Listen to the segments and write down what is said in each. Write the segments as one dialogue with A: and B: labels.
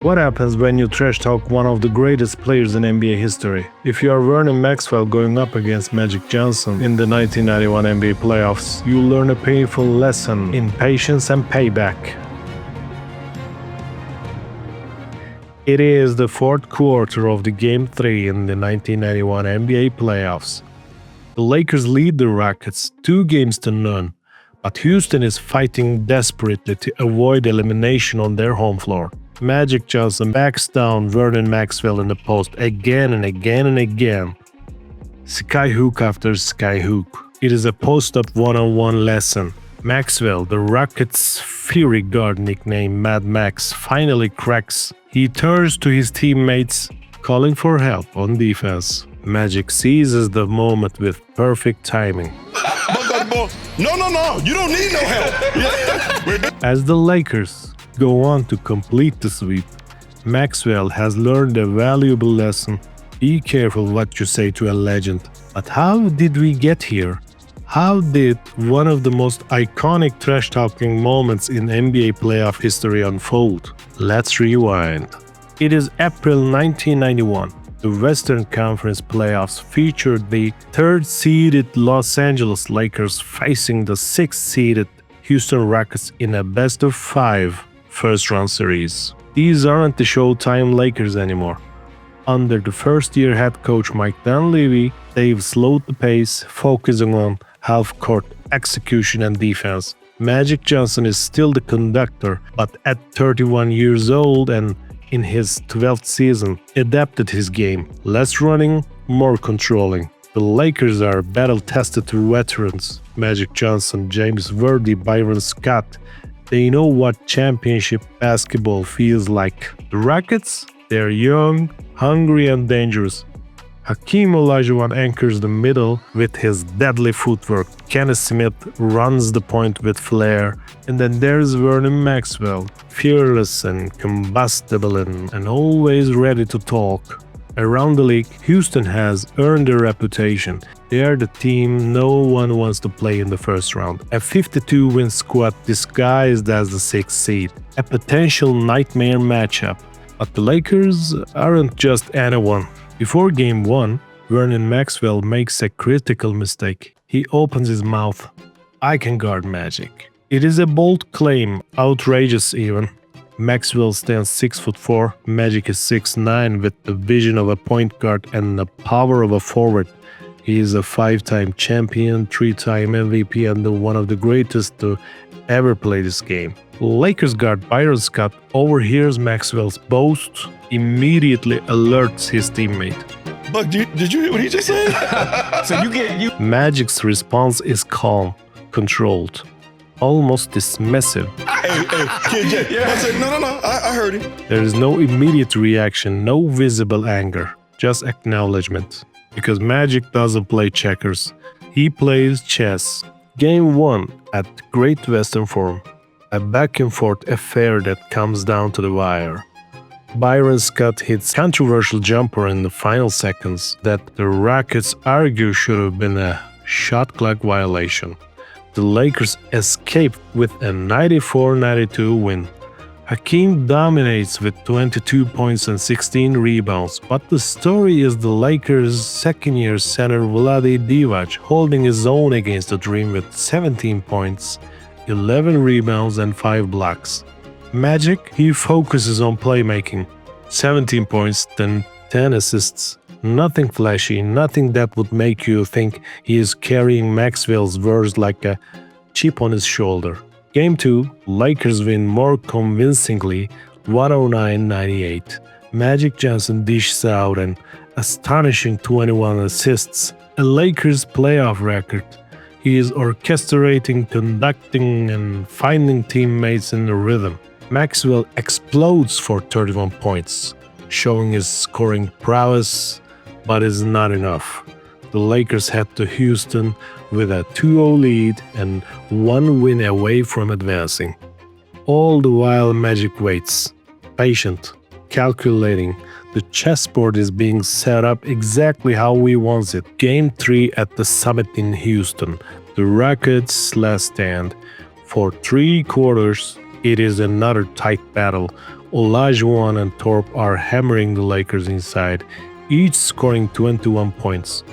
A: What happens when you trash talk one of the greatest players in NBA history? If you are Vernon Maxwell going up against Magic Johnson in the 1991 NBA playoffs, you learn a painful lesson in patience and payback. It is the fourth quarter of the Game 3 in the 1991 NBA playoffs. The Lakers lead the Rockets 2-0, but Houston is fighting desperately to avoid elimination on their home floor. Magic Johnson backs down Vernon Maxwell in the post again and again and again. Skyhook after skyhook. It is a post-up one-on-one lesson. Maxwell, the Rockets' fury guard nicknamed Mad Max, finally cracks. He turns to his teammates, calling for help on defense. Magic seizes the moment with perfect timing.
B: No, you don't need no help.
A: As the Lakers go on to complete the sweep, Maxwell has learned a valuable lesson. Be careful what you say to a legend. But how did we get here? How did one of the most iconic trash-talking moments in NBA playoff history unfold? Let's rewind. It is April 1991. The Western Conference playoffs featured the third-seeded Los Angeles Lakers facing the sixth-seeded Houston Rockets in a best-of-5 first-round series. These aren't the Showtime Lakers anymore. Under the first-year head coach Mike Dunleavy, they've slowed the pace, focusing on half-court execution and defense. Magic Johnson is still the conductor, but at 31 years old and in his 12th season, adapted his game. Less running, more controlling. The Lakers are battle-tested veterans. Magic Johnson, James Worthy, Byron Scott. They know what championship basketball feels like. The Rockets? They're young, hungry, and dangerous. Hakeem Olajuwon anchors the middle with his deadly footwork. Kenneth Smith runs the point with flair. And then there's Vernon Maxwell, fearless and combustible and always ready to talk. Around the league, Houston has earned a reputation. They are the team no one wants to play in the first round. A 52-win squad disguised as the 6th seed. A potential nightmare matchup. But the Lakers aren't just anyone. Before Game 1, Vernon Maxwell makes a critical mistake. He opens his mouth. I can guard Magic. It is a bold claim, outrageous even. Maxwell stands 6'4", Magic is 6'9", with the vision of a point guard and the power of a forward. He is a 5-time champion, 3-time MVP, and one of the greatest to ever play this game. Lakers guard Byron Scott overhears Maxwell's boast, immediately alerts his teammate.
B: Buck, did you hear what he just said? So you
A: Magic's response is calm, controlled, almost dismissive.
B: Hey, Kid J. Yeah. I said, no, I heard him.
A: There is no immediate reaction, no visible anger, just acknowledgement. Because Magic doesn't play checkers, he plays chess. Game 1 at Great Western Forum. A back-and-forth affair that comes down to the wire. Byron Scott hits controversial jumper in the final seconds that the Rockets argue should have been a shot clock violation. The Lakers escape with a 94-92 win. Hakeem dominates with 22 points and 16 rebounds, but the story is the Lakers' second-year center Vlade Divac holding his own against the Dream with 17 points, 11 rebounds and 5 blocks. Magic, he focuses on playmaking. 17 points, then 10 assists. Nothing flashy, nothing that would make you think he is carrying Maxwell's verse like a chip on his shoulder. Game 2, Lakers win more convincingly, 109-98. Magic Johnson dishes out an astonishing 21 assists, a Lakers playoff record. He is orchestrating, conducting, and finding teammates in the rhythm. Maxwell explodes for 31 points, showing his scoring prowess, but is not enough. The Lakers head to Houston with a 2-0 lead and one win away from advancing. All the while Magic waits, patient, calculating. The chessboard is being set up exactly how he wants it. Game 3 at the Summit in Houston. The Rockets' last stand. For 3 quarters, it is another tight battle. Olajuwon and Thorpe are hammering the Lakers inside, each scoring 21 points.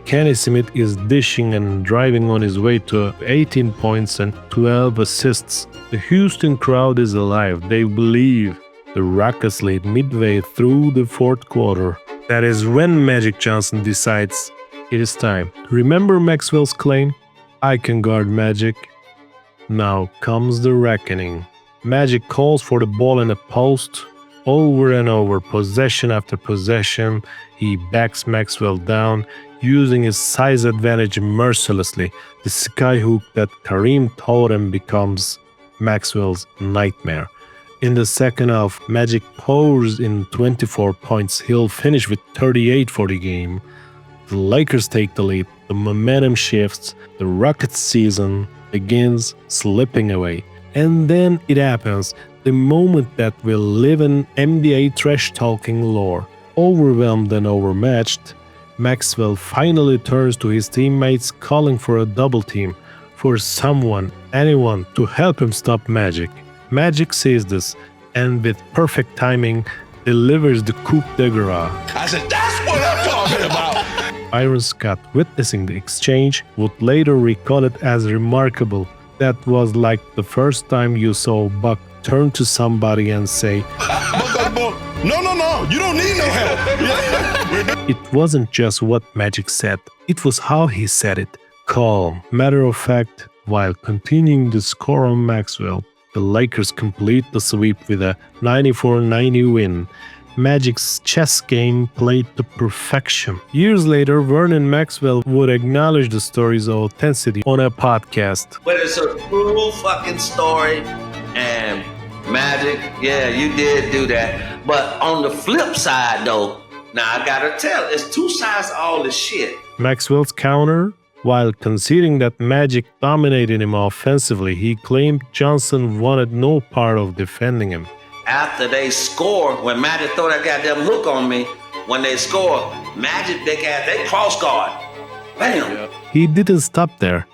A: Kenny Smith is dishing and driving on his way to 18 points and 12 assists. The Houston crowd is alive. They believe. The Rockets lead midway through the fourth quarter. That is when Magic Johnson decides it is time. Remember Maxwell's claim? I can guard Magic. Now comes the reckoning. Magic calls for the ball in the post. Over and over, possession after possession, he backs Maxwell down, using his size advantage mercilessly. The skyhook that Kareem taught him becomes Maxwell's nightmare. In the second half, Magic pours in 24 points. He'll finish with 38 for the game. The Lakers take the lead. The momentum shifts. The Rockets season begins slipping away. And then it happens. The moment that will live in NBA trash-talking lore. Overwhelmed and overmatched, Maxwell finally turns to his teammates calling for a double team, for someone, anyone, to help him stop Magic. Magic sees this and with perfect timing delivers the coup de grace.
B: I said, that's what I'm talking about.
A: Byron Scott, witnessing the exchange, would later recall it as remarkable. That was like the first time you saw Buck turn to somebody and say,
B: No, you don't need no help.
A: It wasn't just what Magic said, it was how he said it. Calm, matter of fact, while continuing to score on Maxwell. The Lakers complete the sweep with a 94-90 win. Magic's chess game played to perfection. Years later, Vernon Maxwell would acknowledge the story's authenticity on a podcast.
C: But it's a true fucking story, and Magic, yeah, you did do that. But on the flip side, though, now I gotta tell, it's two sides to all this shit.
A: Maxwell's counter, while conceding that Magic dominated him offensively, he claimed Johnson wanted no part of defending him.
C: After they score, when Magic throw that goddamn hook on me, when they score, Magic, they cross guard. Bam.
B: Yeah.
A: He didn't stop there,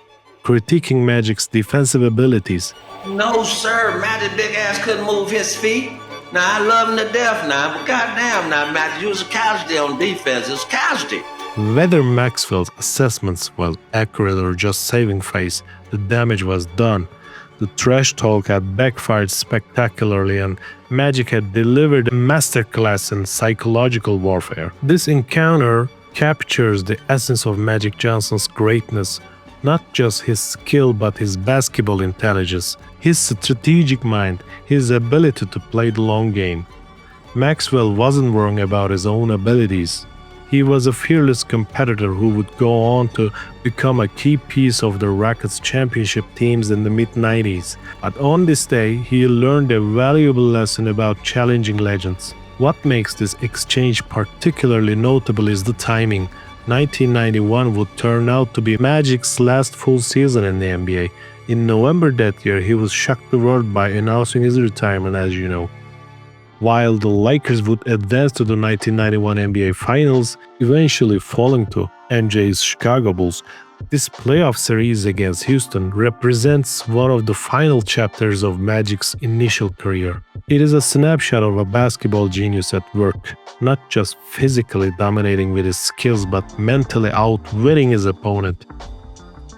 A: critiquing Magic's defensive abilities.
C: No, sir, Magic big ass couldn't move his feet. Now, I love him to death now, but goddamn now, Magic, you was a casualty on defense. It was casualty.
A: Whether Maxwell's assessments were accurate or just saving face, the damage was done. The trash talk had backfired spectacularly and Magic had delivered a masterclass in psychological warfare. This encounter captures the essence of Magic Johnson's greatness, not just his skill but his basketball intelligence, his strategic mind, his ability to play the long game. Maxwell wasn't worrying about his own abilities. He was a fearless competitor who would go on to become a key piece of the Rockets championship teams in the mid-90s. But on this day, he learned a valuable lesson about challenging legends. What makes this exchange particularly notable is the timing. 1991 would turn out to be Magic's last full season in the NBA. In November that year, he was shocked the world by announcing his retirement, as you know. While the Lakers would advance to the 1991 NBA Finals, eventually falling to MJ's Chicago Bulls, this playoff series against Houston represents one of the final chapters of Magic's initial career. It is a snapshot of a basketball genius at work, not just physically dominating with his skills but mentally outwitting his opponent,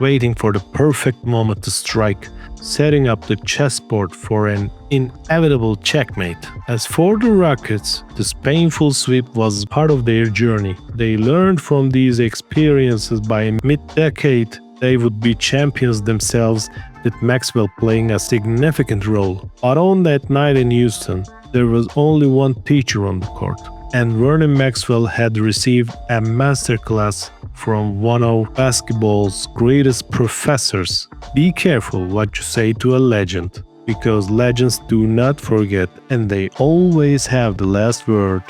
A: waiting for the perfect moment to strike, setting up the chessboard for an inevitable checkmate. As for the Rockets, this painful sweep was part of their journey. They learned from these experiences. By mid-decade, they would be champions themselves, with Maxwell playing a significant role. But on that night in Houston, there was only one teacher on the court, and Vernon Maxwell had received a masterclass from one of basketball's greatest professors. Be careful what you say to a legend, because legends do not forget and they always have the last word.